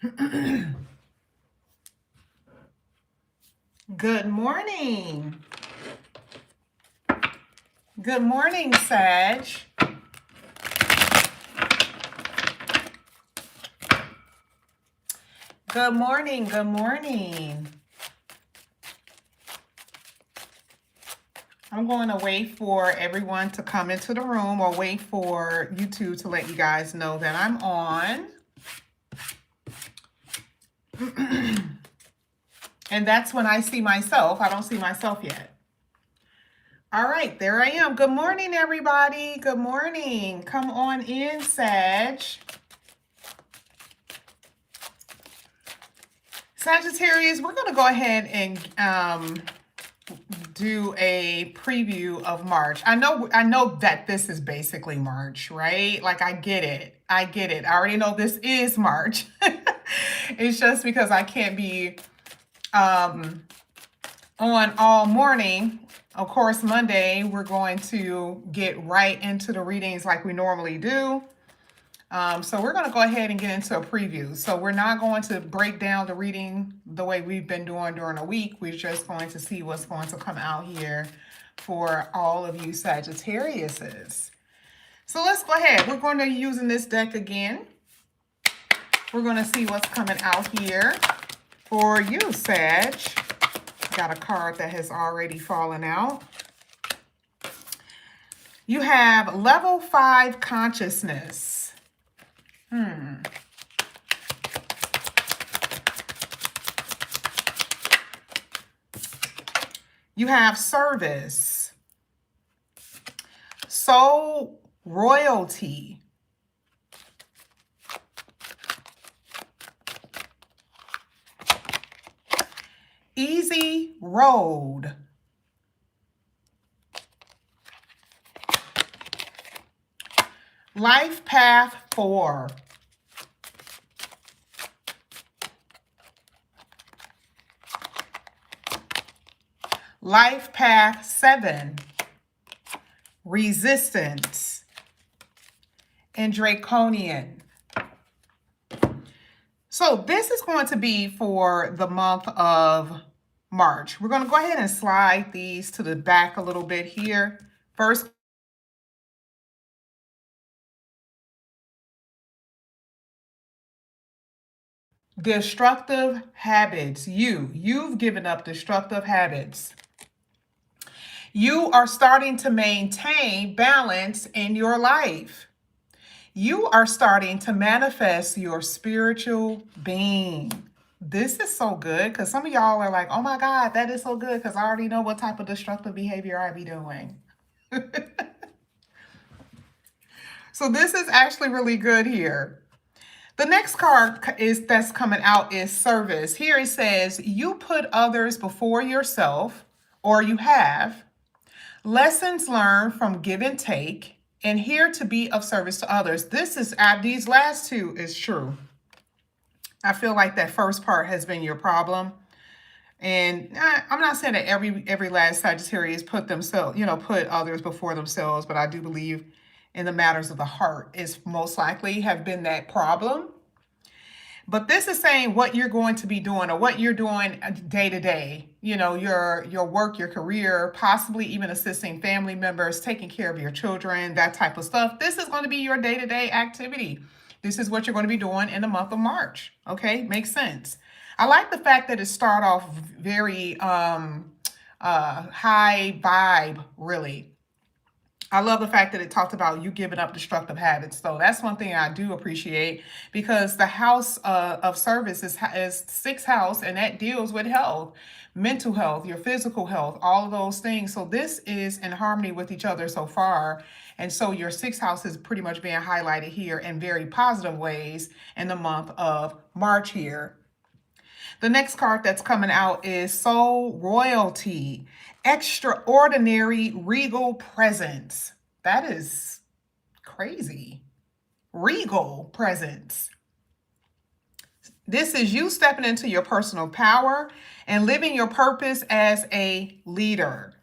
Good morning. Good morning, Sag. Good morning. Good morning. I'm going to wait for everyone to come into the room or wait for YouTube to let you guys know that I'm on. And that's when I see myself. I don't see myself yet. All right, there I am. Good morning, everybody. Good morning. Come on in, Sag. Sagittarius, we're going to go ahead and do a preview of March. I know that this is basically March, right? Like I get it. I already know this is March. It's just because I can't be on all morning. Of course, Monday, we're going to get right into the readings like we normally do. So we're going to go ahead and get into a preview. So we're not going to break down the reading the way we've been doing during the week. We're just going to see what's going to come out here for all of you Sagittariuses. So let's go ahead. We're going to be using this deck again. We're going to see what's coming out here for you, Sag. Got a card that has already fallen out. You have level 5 consciousness. You have service, soul royalty, easy road, life path 4, life path 7, resistance, and draconian. So this is going to be for the month of March. We're going to go ahead and slide these to the back a little bit here. First, destructive habits. You've given up destructive habits. You are starting to maintain balance in your life. You are starting to manifest your spiritual being. This is so good because some of y'all are like, oh my God, that is so good because I already know what type of destructive behavior I be doing. So this is actually really good here. The next card that's coming out is service. Here it says, you put others before yourself, or you have. Lessons learned from give and take, and here to be of service to others. This is, these last two is true. I feel like that first part has been your problem. And I'm not saying that every last Sagittarius put others before themselves, but I do believe in the matters of the heart is most likely have been that problem. But this is saying what you're going to be doing or what you're doing day to day, your work, your career, possibly even assisting family members, taking care of your children, that type of stuff. This is going to be your day-to-day activity. This is what you're going to be doing in the month of March. Okay, makes sense. I like the fact that it started off very high vibe, really. I love the fact that it talked about you giving up destructive habits. So that's one thing I do appreciate because the house of service is 6th house, and that deals with health, mental health, your physical health, all of those things. So this is in harmony with each other so far. And so your 6th house is pretty much being highlighted here in very positive ways in the month of March here. The next card that's coming out is Soul Royalty, extraordinary regal presence. That is crazy. Regal presence. This is you stepping into your personal power and living your purpose as a leader.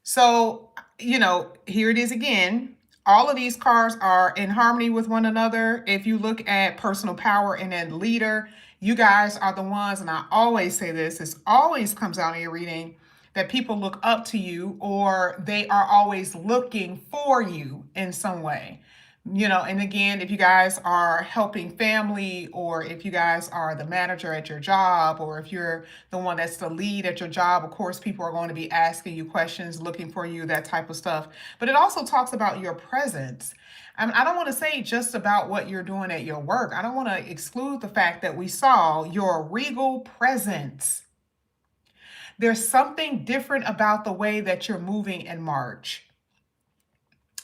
So, here it is again. All of these cards are in harmony with one another. If you look at personal power and then leader, you guys are the ones, and I always say this, this always comes out in your reading, that people look up to you or they are always looking for you in some way. You know, and again, if you guys are helping family, or if you guys are the manager at your job, or if you're the one that's the lead at your job, of course, people are going to be asking you questions, looking for you, that type of stuff. But it also talks about your presence. I don't want to say just about what you're doing at your work. I don't want to exclude the fact that we saw your regal presence. There's something different about the way that you're moving in March.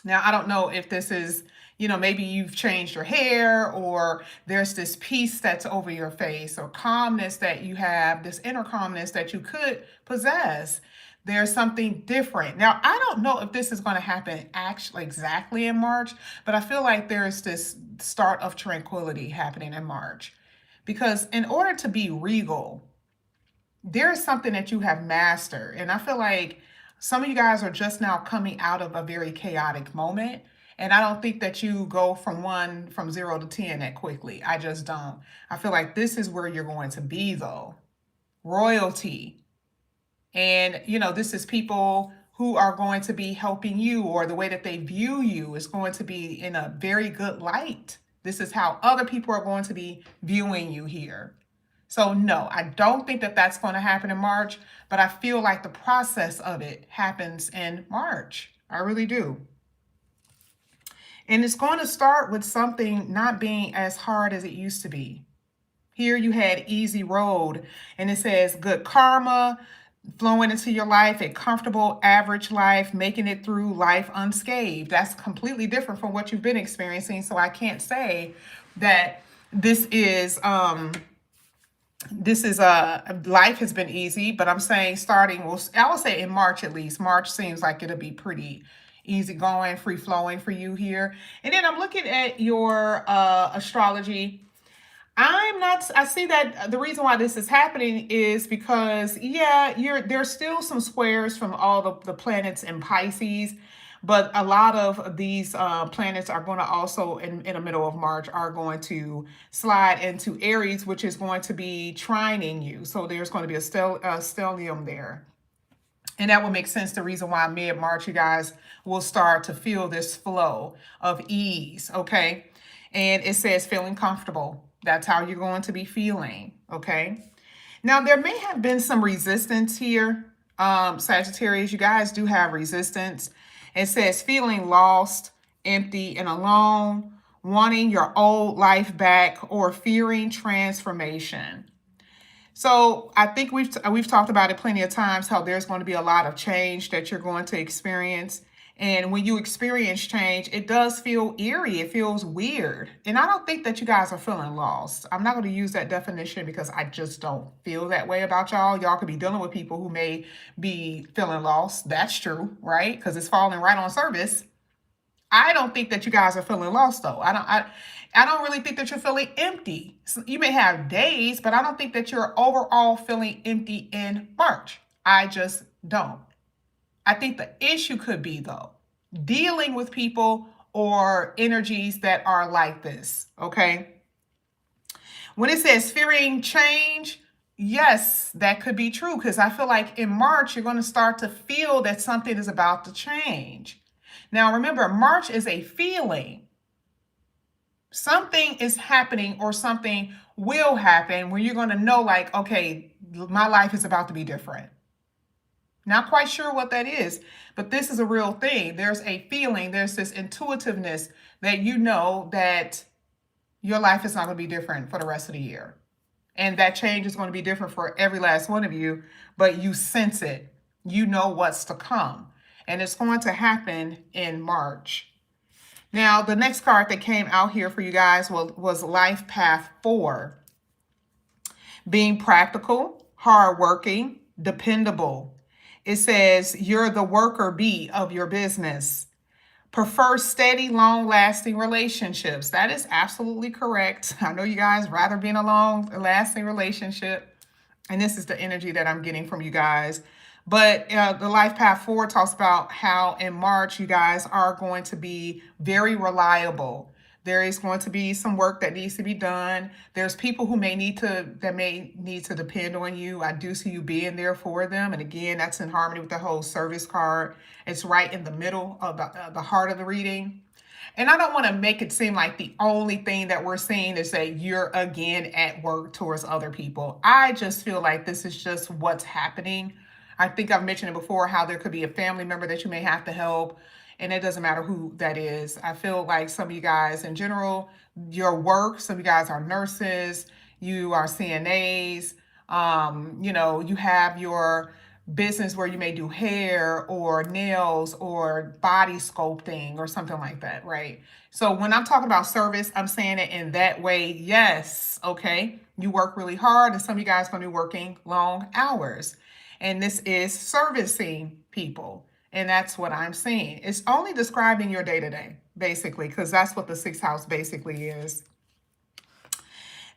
Now, I don't know if this is, maybe you've changed your hair, or there's this peace that's over your face, or calmness that you have, this inner calmness that you could possess. There's something different. Now, I don't know if this is going to happen actually exactly in March, but I feel like there's this start of tranquility happening in March. Because in order to be regal, there's something that you have mastered. And I feel like some of you guys are just now coming out of a very chaotic moment. And I don't think that you go from 0 to 10 that quickly. I just don't. I feel like this is where you're going to be, though. Royalty. And, this is people who are going to be helping you, or the way that they view you is going to be in a very good light. This is how other people are going to be viewing you here. So no, I don't think that that's going to happen in March, but I feel like the process of it happens in March. I really do. And it's going to start with something not being as hard as it used to be. Here you had easy road, and it says good karma flowing into your life, a comfortable average life, making it through life unscathed. That's completely different from what you've been experiencing. So I can't say that this is life has been easy, but I'm saying starting, well, I would say in March at least. March seems like it'll be pretty easy going, free flowing for you here. And then I'm looking at your astrology. I see that the reason why this is happening is because, there's still some squares from all the planets in Pisces, but a lot of these planets are going to also, in the middle of March, are going to slide into Aries, which is going to be trining you. So there's going to be a stellium there. And that would make sense, the reason why mid-March you guys will start to feel this flow of ease, okay? And it says feeling comfortable. That's how you're going to be feeling, okay? Now, there may have been some resistance here, Sagittarius. You guys do have resistance. It says feeling lost, empty, and alone, wanting your old life back, or fearing transformation. So I think we've talked about it plenty of times, how there's going to be a lot of change that you're going to experience. And when you experience change, it does feel eerie. It feels weird. And I don't think that you guys are feeling lost. I'm not going to use that definition because I just don't feel that way about y'all. Y'all could be dealing with people who may be feeling lost. That's true, right? Because it's falling right on service. I don't think that you guys are feeling lost, though. I don't really think that you're feeling empty. You may have days, but I don't think that you're overall feeling empty in March. I just don't. I think the issue could be, though, dealing with people or energies that are like this, okay? When it says fearing change, yes, that could be true, because I feel like in March, you're going to start to feel that something is about to change. Now, remember, March is a feeling. Something is happening, or something will happen where you're going to know, like, okay, my life is about to be different. Not quite sure what that is, but this is a real thing. There's a feeling, there's this intuitiveness that you know that your life is not going to be different for the rest of the year. And that change is going to be different for every last one of you, but you sense it. You know what's to come. And it's going to happen in March. Now, the next card that came out here for you guys was Life Path 4. Being practical, hardworking, dependable. It says you're the worker bee of your business. Prefer steady, long-lasting relationships. That is absolutely correct. I know you guys rather be in a long-lasting relationship. And this is the energy that I'm getting from you guys. But the Life Path Forward talks about how in March, you guys are going to be very reliable. There is going to be some work that needs to be done. There's people who may need to depend on you. I do see you being there for them. And again, that's in harmony with the whole service card. It's right in the middle of the heart of the reading. And I don't want to make it seem like the only thing that we're seeing is that you're again at work towards other people. I just feel like this is just what's happening. I think I've mentioned it before, how there could be a family member that you may have to help, and it doesn't matter who that is. I feel like some of you guys in general, your work, some of you guys are nurses, you are CNAs, you have your business where you may do hair or nails or body sculpting or something like that, right? So when I'm talking about service, I'm saying it in that way. Yes, okay, you work really hard, and some of you guys are going to be working long hours. And this is servicing people. And that's what I'm seeing. It's only describing your day-to-day, basically, because that's what the sixth house basically is.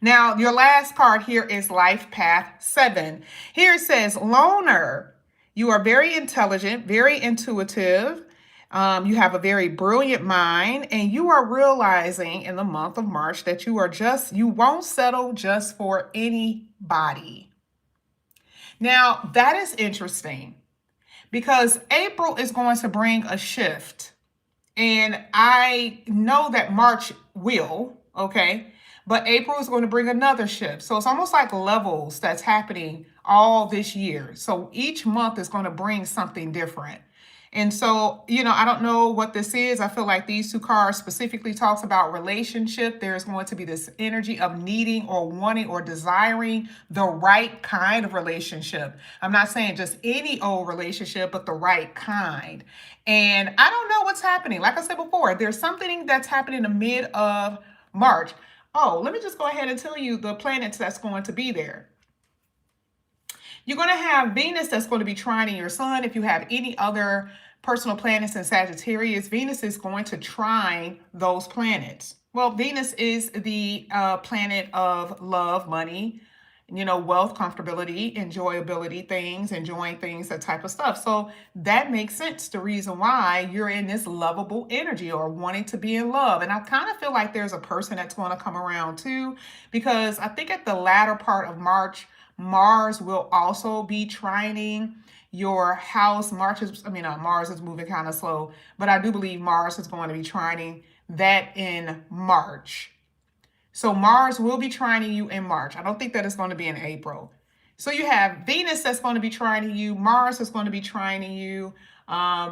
Now, your last card here is Life Path 7. Here it says, loner. You are very intelligent, very intuitive. You have a very brilliant mind, and you are realizing in the month of March that you won't settle just for anybody. Now, that is interesting because April is going to bring a shift. And I know that March will, okay? But April is going to bring another shift. So it's almost like levels that's happening all this year. So each month is going to bring something different. And so, I don't know what this is. I feel like these two cards specifically talks about relationship. There's going to be this energy of needing or wanting or desiring the right kind of relationship. I'm not saying just any old relationship, but the right kind. And I don't know what's happening. Like I said before, there's something that's happening in the mid of March. Oh, let me just go ahead and tell you the planets that's going to be there. You're going to have Venus that's going to be trining your sun. If you have any other personal planets in Sagittarius, Venus is going to trine those planets. Well, Venus is the planet of love, money, wealth, comfortability, enjoyability things, enjoying things, that type of stuff. So that makes sense. The reason why you're in this lovable energy or wanting to be in love. And I kind of feel like there's a person that's going to come around too, because I think at the latter part of March, Mars will also be trining your house. Mars is moving kind of slow, but I do believe Mars is going to be trining that in March. So Mars will be trining you in March. I don't think that it's going to be in April. So you have Venus that's going to be trining you. Mars is going to be trining you.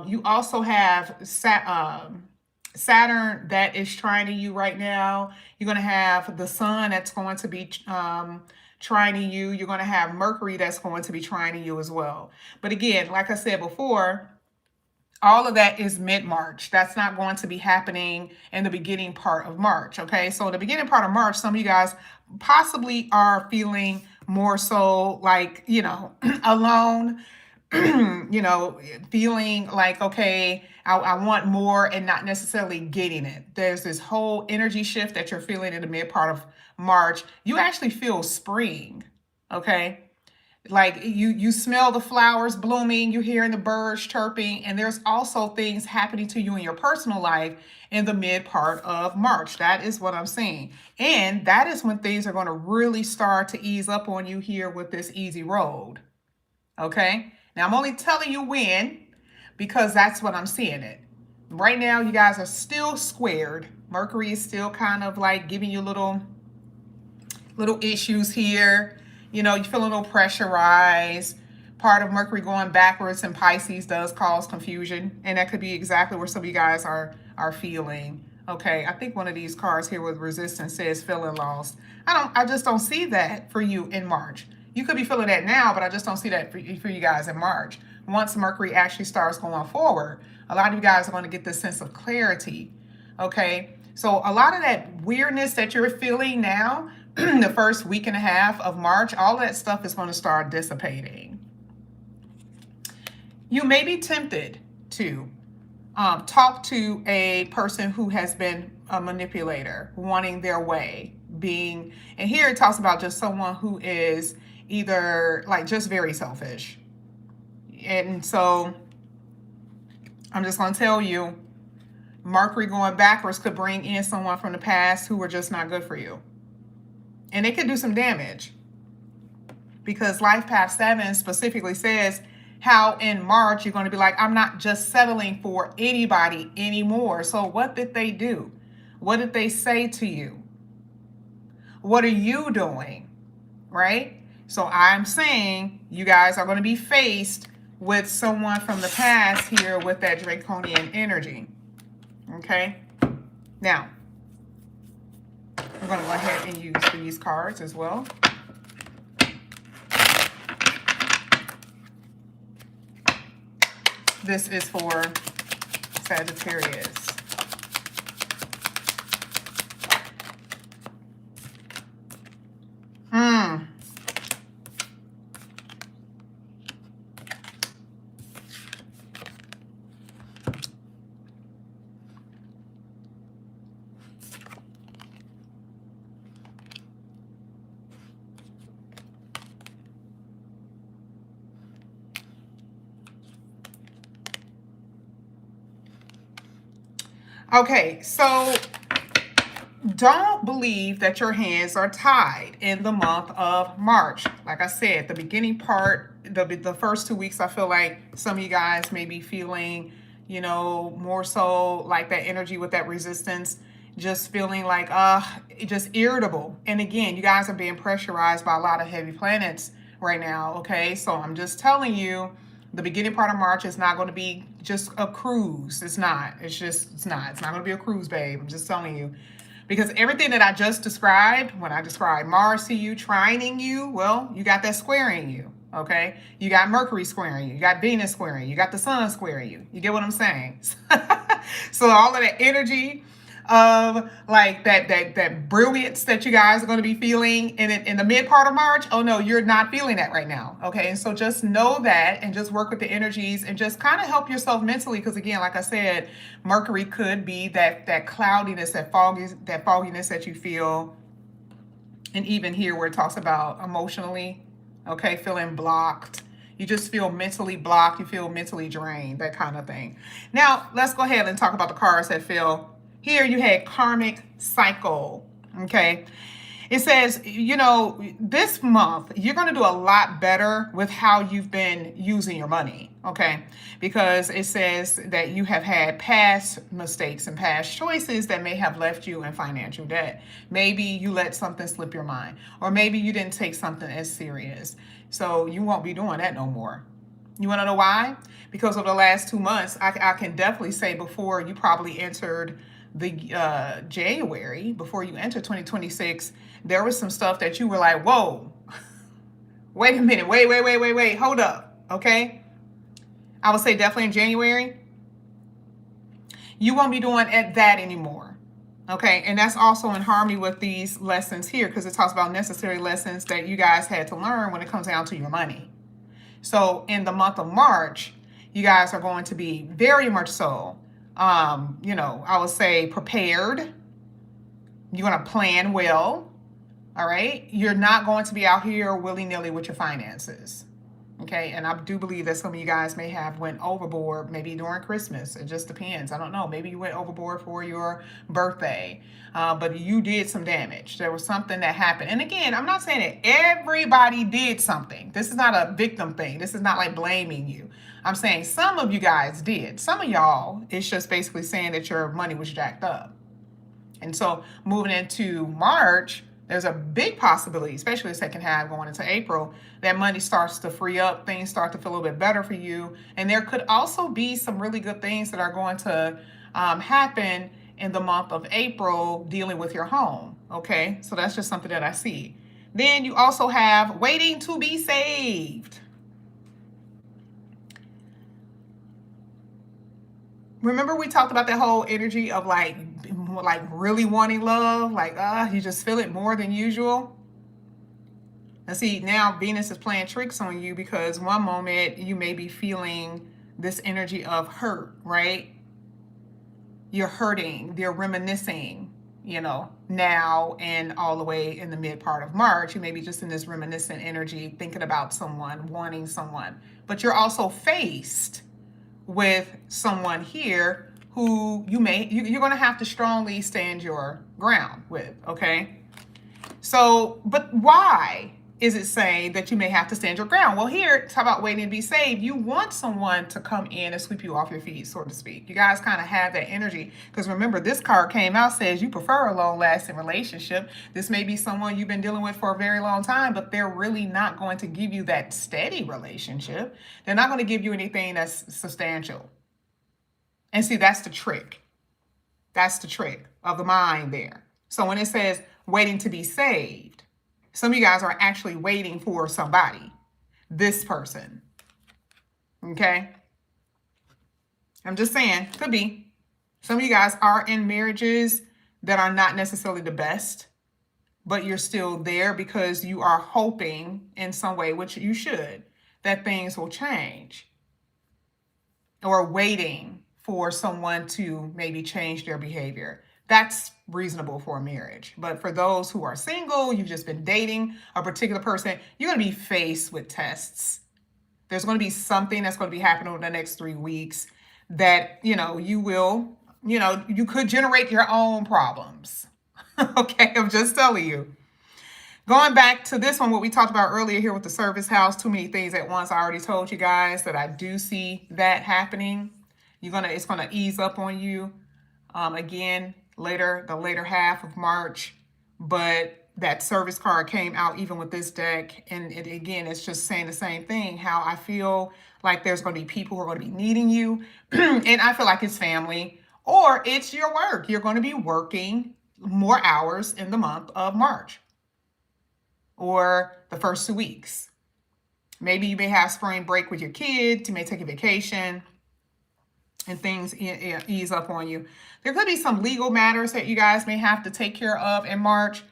You also have Saturn that is trining you right now. You're going to have the sun that's going to be trining you. You're going to have Mercury that's going to be trining you as well. But again, like I said before, all of that is mid-March. That's not going to be happening in the beginning part of March, okay? So the beginning part of March, some of you guys possibly are feeling more so like, alone, feeling like, okay, I want more and not necessarily getting it. There's this whole energy shift that you're feeling in the mid part of March. You actually feel spring, okay? Like you smell the flowers blooming, you're hearing the birds chirping, and there's also things happening to you in your personal life in the mid part of March. That is what I'm seeing. And that is when things are going to really start to ease up on you here with this easy road. Okay? Now, I'm only telling you when, because that's what I'm seeing it. Right now, you guys are still squared. Mercury is still kind of like giving you little issues here. You feel a little pressurized. Part of Mercury going backwards in Pisces does cause confusion. And that could be exactly where some of you guys are feeling. Okay, I think one of these cards here with resistance says feeling lost. I just don't see that for you in March. You could be feeling that now, but I just don't see that for you guys in March. Once Mercury actually starts going forward, a lot of you guys are going to get this sense of clarity. Okay, so a lot of that weirdness that you're feeling now, the first week and a half of March, all that stuff is going to start dissipating. You may be tempted to talk to a person who has been a manipulator, wanting their way, and here it talks about just someone who is either like just very selfish. And so I'm just going to tell you, Mercury going backwards could bring in someone from the past who were just not good for you. And it could do some damage. Because Life Path 7 specifically says how in March you're going to be like, I'm not just settling for anybody anymore. So what did they do? What did they say to you? What are you doing? Right? So I'm saying you guys are going to be faced with someone from the past here with that draconian energy. Okay? Now, I'm going to go ahead and use these cards as well. This is for Sagittarius. Okay, so don't believe that your hands are tied in the month of March. Like I said, the beginning part, the first 2 weeks, I feel like some of you guys may be feeling, you know, more so like that energy with that resistance, just feeling like, just irritable. And again, you guys are being pressurized by a lot of heavy planets right now, okay? So I'm just telling you, the beginning part of March is not going to be just a cruise. It's not. It's not. It's not going to be a cruise, babe. I'm just telling you. Because everything that I just described, when I described Mars to you, trining you, well, you got that squaring you, okay? You got Mercury squaring you. You got Venus squaring you. You got the Sun squaring you. You get what I'm saying? So all of that energy of like that brilliance that you guys are going to be feeling in the mid part of March. Oh no, you're not feeling that right now. Okay. And so just know that and just work with the energies and just kind of help yourself mentally. Because again, like I said, Mercury could be that cloudiness, that fogginess that you feel. And even here where it talks about emotionally, okay, feeling blocked. You just feel mentally blocked. You feel mentally drained, that kind of thing. Now, let's go ahead and talk about the cards that feel. Here you had karmic cycle, okay? It says, you know, this month, you're going to do a lot better with how you've been using your money, okay? Because it says that you have had past mistakes and past choices that may have left you in financial debt. Maybe you let something slip your mind, or maybe you didn't take something as serious. So you won't be doing that no more. You want to know why? Because over the last 2 months, I can definitely say before you probably entered the January, before you entered 2026, there was some stuff that you were like, whoa, wait a minute, wait, hold up, okay? I would say definitely in January, you won't be doing that anymore, okay? And that's also in harmony with these lessons here, because it talks about necessary lessons that you guys had to learn when it comes down to your money. So in the month of March, you guys are going to be very much so, you know, I would say prepared. You're going to plan well. All right. You're not going to be out here willy-nilly with your finances. Okay. And I do believe that some of you guys may have went overboard maybe during Christmas. It just depends. I don't know. Maybe you went overboard for your birthday, but you did some damage. There was something that happened. And again, I'm not saying that everybody did something. This is not a victim thing. This is not like blaming you. I'm saying some of you guys did. Some of y'all, it's just basically saying that your money was jacked up. And so moving into March, there's a big possibility, especially the second half going into April, that money starts to free up, things start to feel a little bit better for you. And there could also be some really good things that are going to happen in the month of April dealing with your home, okay? So that's just something that I see. Then you also have waiting to be saved. Remember we talked about that whole energy of like really wanting love, like you just feel it more than usual. And see, now Venus is playing tricks on you because one moment you may be feeling this energy of hurt, right? You're hurting, you're reminiscing, now and all the way in the mid part of March. You may be just in this reminiscent energy, thinking about someone, wanting someone, but you're also faced with someone here who you're going to have to strongly stand your ground with, okay? So, but why is it saying that you may have to stand your ground? Well, here, talk about waiting to be saved. You want someone to come in and sweep you off your feet, so to speak. You guys kind of have that energy. Because remember, this card came out, says you prefer a long-lasting relationship. This may be someone you've been dealing with for a very long time, but they're really not going to give you that steady relationship. They're not going to give you anything that's substantial. And see, that's the trick. That's the trick of the mind there. So when it says waiting to be saved, some of you guys are actually waiting for somebody, this person. Okay? I'm just saying, could be. Some of you guys are in marriages that are not necessarily the best, but you're still there because you are hoping in some way, which you should, that things will change. Or waiting for someone to maybe change their behavior. That's reasonable for a marriage. But for those who are single, you've just been dating a particular person, you're going to be faced with tests. There's going to be something that's going to be happening over the next 3 weeks that, you will, you could generate your own problems. Okay, I'm just telling you. Going back to this one, what we talked about earlier here with the service house, too many things at once. I already told you guys that I do see that happening. It's gonna ease up on you again the later half of March. But that service card came out even with this deck, and it's just saying the same thing. How I feel like there's going to be people who are going to be needing you, and I feel like it's family or it's your work. You're going to be working more hours in the month of March or the first 2 weeks. Maybe you may have spring break with your kids. You may take a vacation and things ease up on you. There could be some legal matters that you guys may have to take care of in March.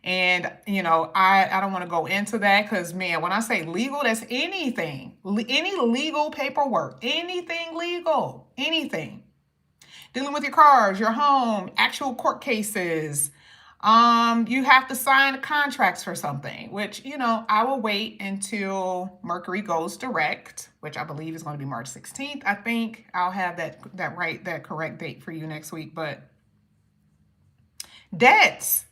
And, I don't want to go into that because, man, when I say legal, that's anything, any legal paperwork, anything legal, anything. Dealing with your cars, your home, actual court cases. You have to sign contracts for something, which, I will wait until Mercury goes direct, which I believe is going to be March 16th. I think I'll have that correct date for you next week. But debts,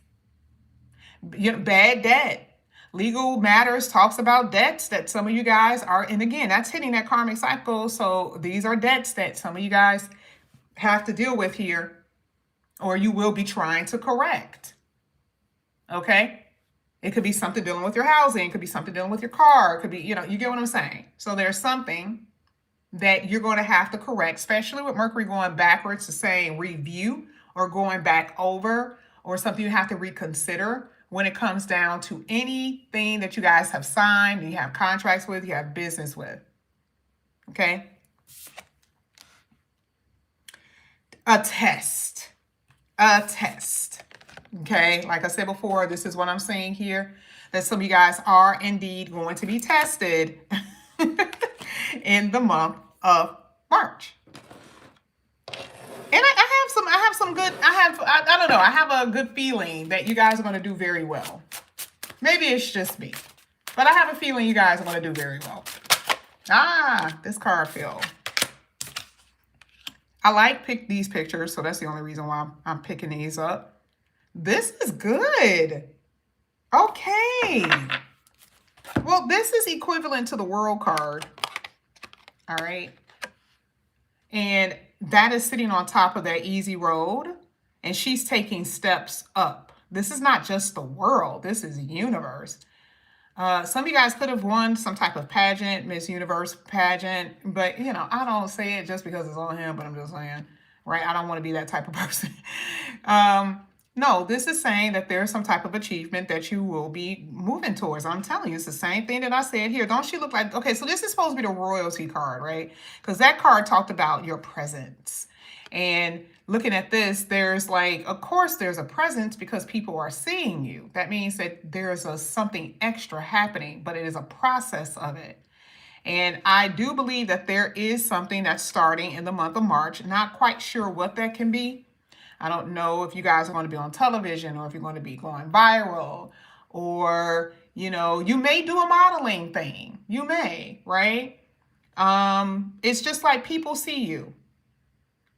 bad debt, legal matters talks about debts that some of you guys are, and again, that's hitting that karmic cycle. So these are debts that some of you guys have to deal with here, or you will be trying to correct. Okay? It could be something dealing with your housing. It could be something dealing with your car. It could be, you get what I'm saying? So there's something that you're going to have to correct, especially with Mercury going backwards to saying review or going back over, or something you have to reconsider when it comes down to anything that you guys have signed, you have contracts with, you have business with. Okay? A test. Okay, like I said before, this is what I'm saying here, that some of you guys are indeed going to be tested in the month of March. And I have a good feeling that you guys are going to do very well. Maybe it's just me, but I have a feeling you guys are going to do very well. This card fell. I like these pictures, so that's the only reason why I'm picking these up. This is good. Okay. Well, this is equivalent to the World card. All right. And that is sitting on top of that easy road, and she's taking steps up. This is not just the world. This is the universe. Some of you guys could have won some type of pageant, Miss Universe pageant, but, I don't say it just because it's on him, but I'm just saying, right? I don't want to be that type of person. No, this is saying that there's some type of achievement that you will be moving towards. I'm telling you, it's the same thing that I said here. Don't she look like, okay, so this is supposed to be the royalty card, right? Because that card talked about your presence. And looking at this, there's of course there's a presence because people are seeing you. That means that there's something extra happening, but it is a process of it. And I do believe that there is something that's starting in the month of March. Not quite sure what that can be. I don't know if you guys are going to be on television or if you're going to be going viral, or, you know, you may do a modeling thing. You may, right? It's just like people see you,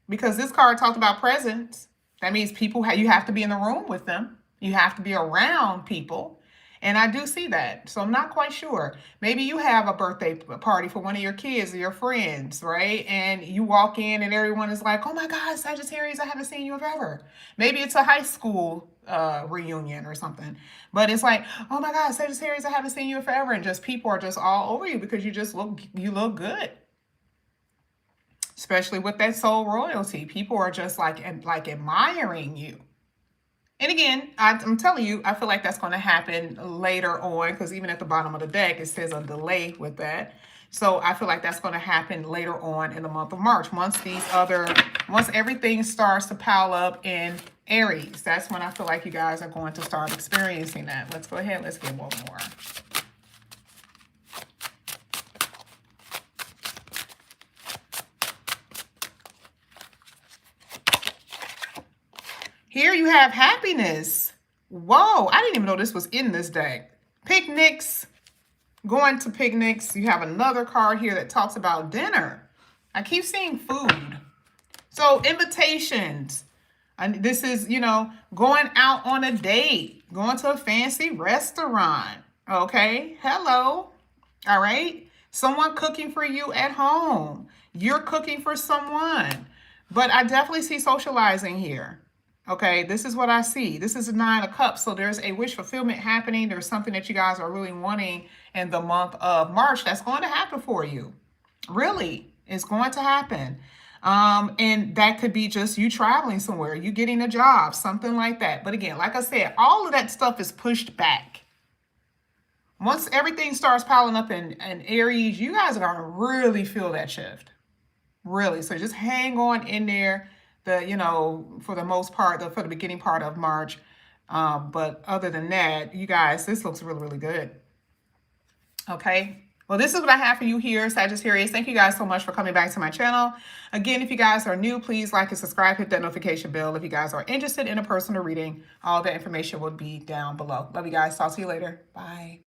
because this card talked about presence. That means people, you have to be in the room with them. You have to be around people. And I do see that. So I'm not quite sure. Maybe you have a birthday party for one of your kids or your friends, right? And you walk in and everyone is like, oh my God, Sagittarius, I haven't seen you forever. Maybe it's a high school reunion or something. But it's like, oh my God, Sagittarius, I haven't seen you forever. And just people are just all over you because you look good. Especially with that soul royalty. People are just like admiring you. And again, I'm telling you, I feel like that's going to happen later on, because even at the bottom of the deck, it says a delay with that. So I feel like that's going to happen later on in the month of March. Once everything starts to pile up in Aries, that's when I feel like you guys are going to start experiencing that. Let's go ahead. Let's get one more. Here you have happiness. Whoa, I didn't even know this was in this deck. Picnics, going to picnics. You have another card here that talks about dinner. I keep seeing food. So invitations. And this is, you know, going out on a date, going to a fancy restaurant. Okay, hello. All right. Someone cooking for you at home. You're cooking for someone. But I definitely see socializing here. Okay, this is what I see. This is a 9 of Cups. So there's a wish fulfillment happening. There's something that you guys are really wanting in the month of March that's going to happen for you. Really, it's going to happen. And that could be just you traveling somewhere, you getting a job, something like that. But again, like I said, all of that stuff is pushed back. Once everything starts piling up in Aries, you guys are going to really feel that shift. Really. So just hang on in there. You know, for the most part, for the beginning part of March. But other than that, you guys, this looks really, really good. Okay. Well, this is what I have for you here, Sagittarius. Thank you guys so much for coming back to my channel. Again, if you guys are new, please like and subscribe, hit that notification bell. If you guys are interested in a personal reading, all the information will be down below. Love you guys. Talk to you later. Bye.